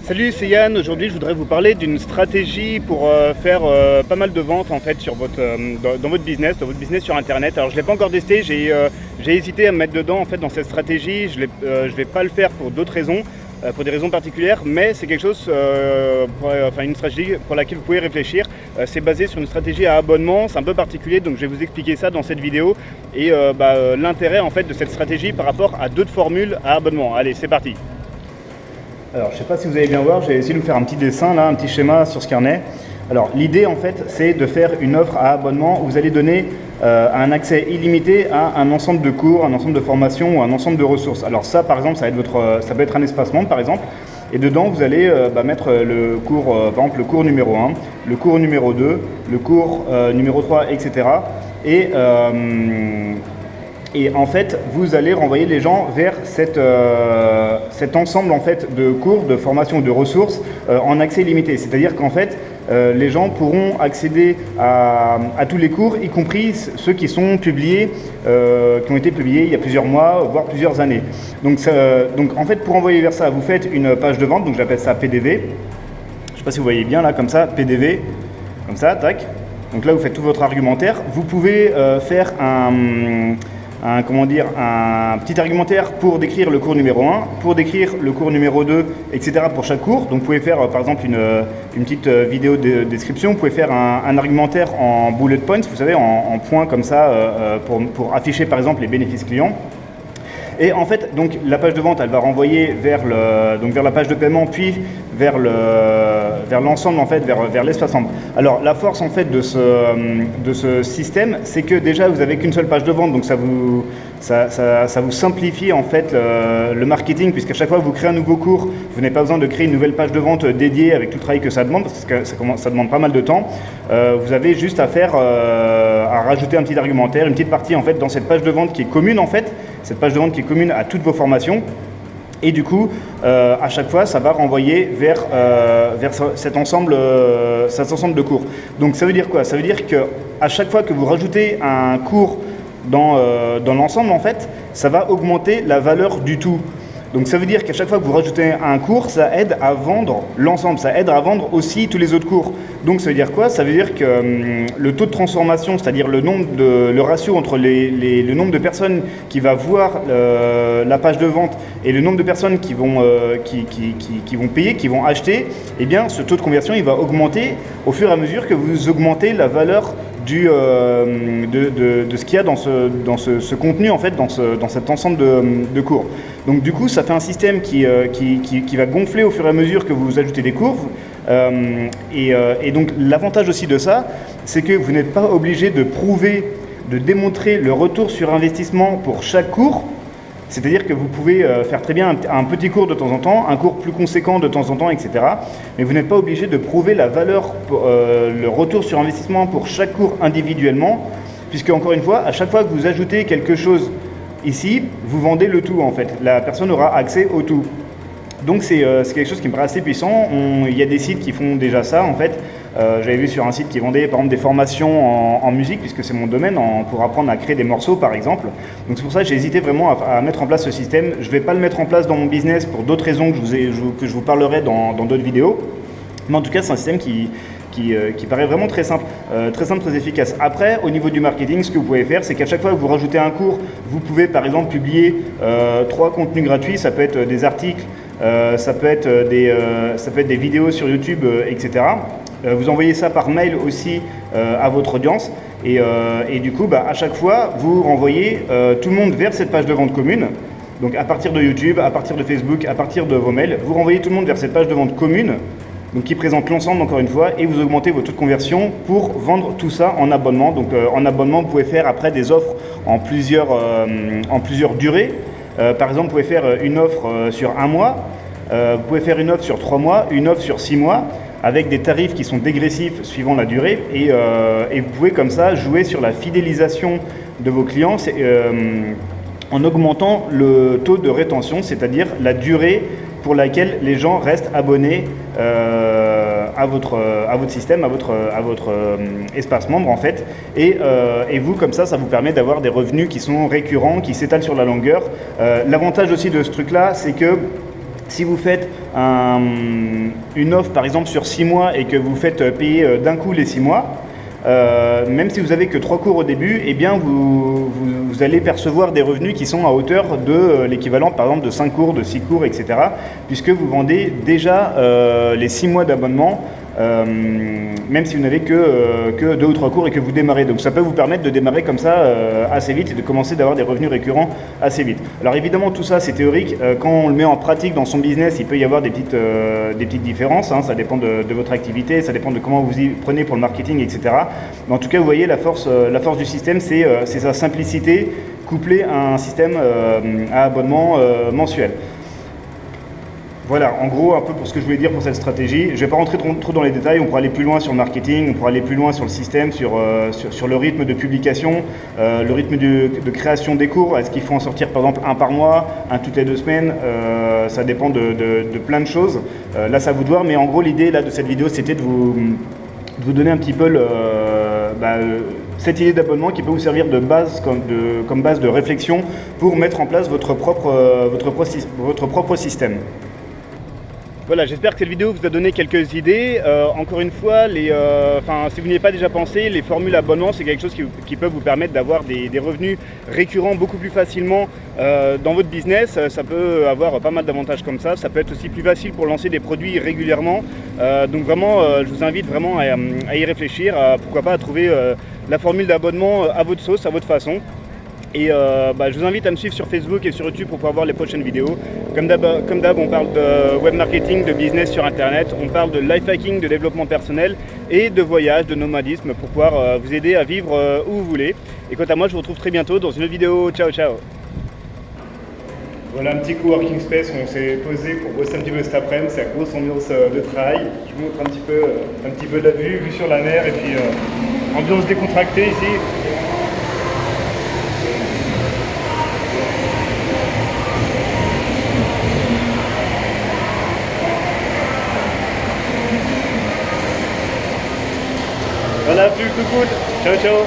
Salut, c'est Yann. Aujourd'hui, je voudrais vous parler d'une stratégie pour faire pas mal de ventes en fait sur dans votre business sur Internet. Alors, je ne l'ai pas encore testé. J'ai hésité à me mettre dedans en fait dans cette stratégie. Je vais pas le faire pour d'autres raisons, pour des raisons particulières, mais c'est quelque chose, une stratégie pour laquelle vous pouvez réfléchir. C'est basé sur une stratégie à abonnement. C'est un peu particulier, donc je vais vous expliquer ça dans cette vidéo et l'intérêt en fait de cette stratégie par rapport à d'autres formules à abonnement. Allez, c'est parti. Alors, je ne sais pas si vous allez bien voir, j'ai essayé de vous faire un petit dessin, là, un petit schéma sur ce qu'il y en est. Alors, l'idée, en fait, c'est de faire une offre à abonnement où vous allez donner un accès illimité à un ensemble de cours, un ensemble de formations ou un ensemble de ressources. Alors ça, par exemple, ça peut être un espace membre, par exemple. Et dedans, vous allez mettre le cours, par exemple, le cours numéro 1, le cours numéro 2, le cours numéro 3, etc. Et en fait, vous allez renvoyer les gens vers cet ensemble en fait, de cours, de formations, de ressources en accès limité. C'est-à-dire qu'en fait, les gens pourront accéder à tous les cours, y compris ceux qui sont publiés, qui ont été publiés il y a plusieurs mois, voire plusieurs années. Donc en fait, pour envoyer vers ça, vous faites une page de vente, donc j'appelle ça PDV. Je ne sais pas si vous voyez bien là, comme ça, PDV, comme ça, tac. Donc là, vous faites tout votre argumentaire. Vous pouvez faire un petit argumentaire pour décrire le cours numéro 1, pour décrire le cours numéro 2, etc. pour chaque cours. Donc vous pouvez faire par exemple une petite vidéo de description, vous pouvez faire un argumentaire en bullet points, vous savez, en points comme ça, pour afficher par exemple les bénéfices clients. Et en fait, donc la page de vente, elle va renvoyer vers la page de paiement, puis vers l'ensemble en fait, vers l'espace membre. Alors la force en fait de ce système, c'est que déjà vous avez qu'une seule page de vente, donc ça vous simplifie en fait le marketing, puisqu'à chaque fois que vous créez un nouveau cours, vous n'avez pas besoin de créer une nouvelle page de vente dédiée avec tout le travail que ça demande, parce que ça demande pas mal de temps. Vous avez juste à rajouter un petit argumentaire, une petite partie en fait dans cette page de vente qui est commune en fait. Cette page de vente qui est commune à toutes vos formations. Et du coup, à chaque fois, ça va renvoyer vers cet ensemble de cours. Donc ça veut dire quoi? Ça veut dire qu'à chaque fois que vous rajoutez un cours dans l'ensemble, en fait, ça va augmenter la valeur du tout. Donc ça veut dire qu'à chaque fois que vous rajoutez un cours, ça aide à vendre l'ensemble, ça aide à vendre aussi tous les autres cours. Donc ça veut dire quoi? Ça veut dire que le taux de transformation, c'est-à-dire le ratio entre le nombre de personnes qui va voir la page de vente et le nombre de personnes qui vont payer, qui vont acheter, eh bien ce taux de conversion il va augmenter au fur et à mesure que vous augmentez la valeur de ce qu'il y a dans ce contenu en fait, dans cet ensemble de cours. Donc du coup ça fait un système qui va gonfler au fur et à mesure que vous ajoutez des cours et donc l'avantage aussi de ça, c'est que vous n'êtes pas obligé de démontrer le retour sur investissement pour chaque cours. C'est-à-dire que vous pouvez faire très bien un petit cours de temps en temps, un cours plus conséquent de temps en temps, etc. Mais vous n'êtes pas obligé de prouver la valeur, le retour sur investissement pour chaque cours individuellement, puisque encore une fois, à chaque fois que vous ajoutez quelque chose ici, vous vendez le tout en fait. La personne aura accès au tout. Donc c'est quelque chose qui me paraît assez puissant. Il y a des sites qui font déjà ça en fait. J'avais vu sur un site qui vendait par exemple des formations en musique, puisque c'est mon domaine, pour apprendre à créer des morceaux par exemple. Donc c'est pour ça que j'ai hésité vraiment à mettre en place ce système. Je ne vais pas le mettre en place dans mon business pour d'autres raisons que je vous parlerai dans d'autres vidéos. Mais en tout cas c'est un système qui paraît vraiment très simple, très efficace. Après, au niveau du marketing, ce que vous pouvez faire, c'est qu'à chaque fois que vous rajoutez un cours, vous pouvez par exemple publier 3 contenus gratuits, ça peut être des articles, ça peut être des vidéos sur YouTube, etc. Vous envoyez ça par mail aussi à votre audience et du coup, à chaque fois, vous renvoyez tout le monde vers cette page de vente commune. Donc à partir de YouTube, à partir de Facebook, à partir de vos mails, vous renvoyez tout le monde vers cette page de vente commune, donc qui présente l'ensemble encore une fois, et vous augmentez votre taux de conversion pour vendre tout ça en abonnement. Donc en abonnement, vous pouvez faire après des offres en plusieurs durées. Par exemple, vous pouvez faire une offre sur 1 mois, vous pouvez faire une offre sur 3 mois, une offre sur 6 mois, avec des tarifs qui sont dégressifs suivant la durée, et vous pouvez comme ça jouer sur la fidélisation de vos clients en augmentant le taux de rétention, c'est-à-dire la durée pour laquelle les gens restent abonnés à votre système, à votre espace membre en fait. Et vous, comme ça vous permet d'avoir des revenus qui sont récurrents, qui s'étalent sur la longueur. L'avantage aussi de ce truc-là, c'est que Si vous faites une offre par exemple sur 6 mois et que vous faites payer d'un coup les 6 mois, même si vous n'avez que 3 cours au début, eh bien vous allez percevoir des revenus qui sont à hauteur de l'équivalent par exemple de 5 cours, de 6 cours, etc. Puisque vous vendez déjà les 6 mois d'abonnement, même si vous n'avez que 2 ou 3 cours et que vous démarrez. Donc ça peut vous permettre de démarrer comme ça assez vite et de commencer d'avoir des revenus récurrents assez vite. Alors évidemment tout ça c'est théorique, quand on le met en pratique dans son business il peut y avoir des petites différences, hein. Ça dépend de votre activité, ça dépend de comment vous y prenez pour le marketing, etc. Mais en tout cas vous voyez la force du système c'est sa simplicité couplée à un système à abonnement mensuel. Voilà, en gros, un peu pour ce que je voulais dire pour cette stratégie. Je ne vais pas rentrer trop dans les détails, on pourra aller plus loin sur le marketing, on pourra aller plus loin sur le système, sur le rythme de publication, le rythme de création des cours. Est-ce qu'il faut en sortir par exemple un par mois, un toutes les 2 semaines, ça dépend de plein de choses. Là, ça vous de voir, mais en gros, l'idée là, de cette vidéo, c'était de vous donner un petit peu cette idée d'abonnement qui peut vous servir de base comme base de réflexion pour mettre en place votre propre système. Voilà, j'espère que cette vidéo vous a donné quelques idées. Encore une fois, si vous n'y avez pas déjà pensé, les formules abonnement, c'est quelque chose qui peut vous permettre d'avoir des revenus récurrents beaucoup plus facilement dans votre business. Ça peut avoir pas mal d'avantages comme ça. Ça peut être aussi plus facile pour lancer des produits régulièrement. Donc vraiment, je vous invite vraiment à y réfléchir, pourquoi pas à trouver la formule d'abonnement à votre sauce, à votre façon. Et je vous invite à me suivre sur Facebook et sur YouTube pour pouvoir voir les prochaines vidéos. Comme d'hab, on parle de web marketing, de business sur Internet, on parle de life hacking, de développement personnel et de voyage, de nomadisme pour pouvoir vous aider à vivre où vous voulez. Et quant à moi, je vous retrouve très bientôt dans une autre vidéo. Ciao, ciao. Voilà un petit coworking space où on s'est posé pour bosser un petit peu cet après-midi. C'est la grosse ambiance de travail. Je vous montre un petit peu de la vue sur la mer et puis ambiance décontractée ici. Voilà, plus cool. Ciao, ciao.